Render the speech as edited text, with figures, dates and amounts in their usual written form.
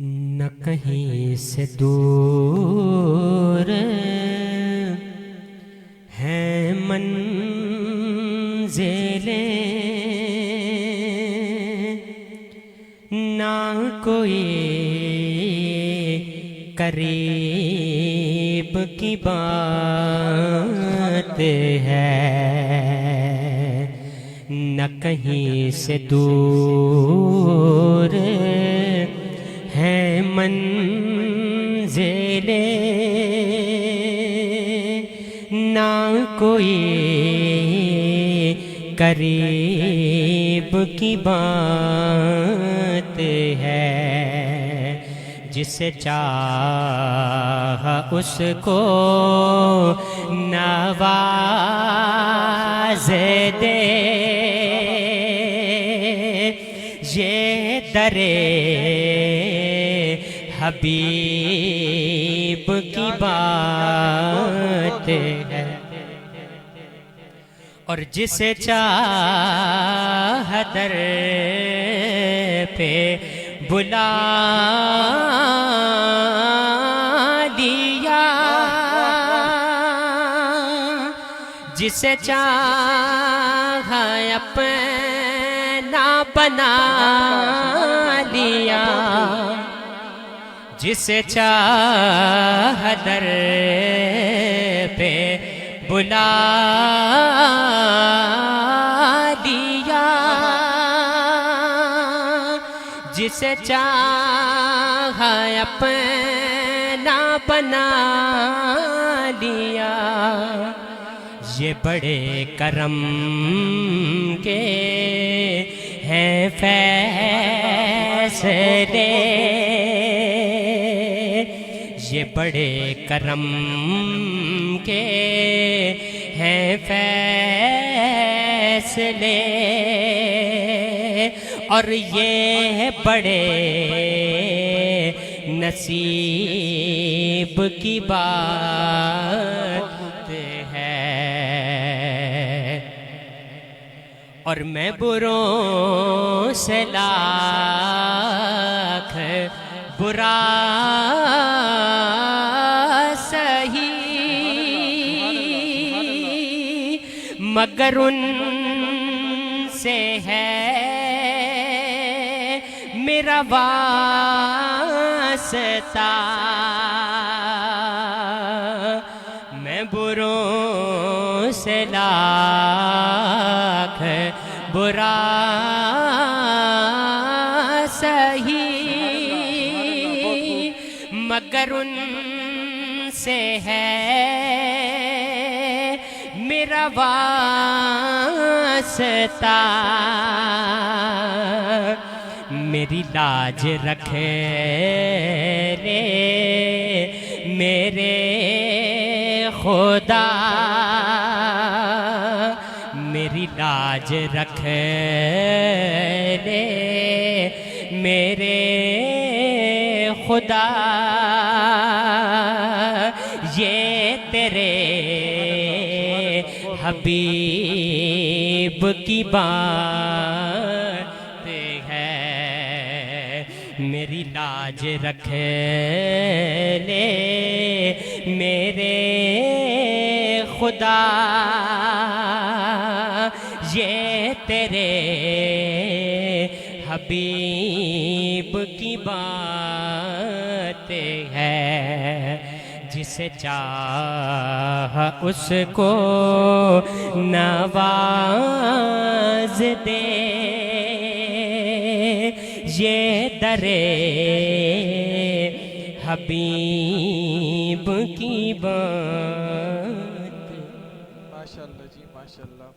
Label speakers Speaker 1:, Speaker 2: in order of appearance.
Speaker 1: نہ کہیں سے دور ہیں منزلیں، نہ کوئی قریب کی بات ہے، نہ کہیں سے دور ہیں منزلیں، نہ کوئی قریب کی بات ہے، جسے چاہا اس کو نواز دے، یہ درے حبیب کی بات ہے، اور جسے چاہ در پہ بلا دیا، جسے چاہ اپنا بنا لیا، جسے چاہ در پہ بلا دیا، جسے چاہ اپنا بنا لیا، یہ بڑے کرم کے ہیں فیصلے، یہ بڑے کرم کے ہیں فیصلے، اور یہ بڑے نصیب کی بات ہے، اور میں بروں سے لاکھ برا سہی، مگر ان سے ہے میرا واسطہ، میں بروں سے لاکھ برا سہی، مگر ان سے ہے میرا واسطہ، میری لاج رکھے رے میرے خدا، میری لاج رکھے رے میرے خدا، یہ تیرے حبیب کی بات ہے، میری لاج رکھے لے میرے خدا، یہ تیرے حبیب کی بات ہے، جسے چاہا اس کو نواز دے، یہ درے حبیب کی بات۔
Speaker 2: ماشاءاللہ جی، ماشاءاللہ۔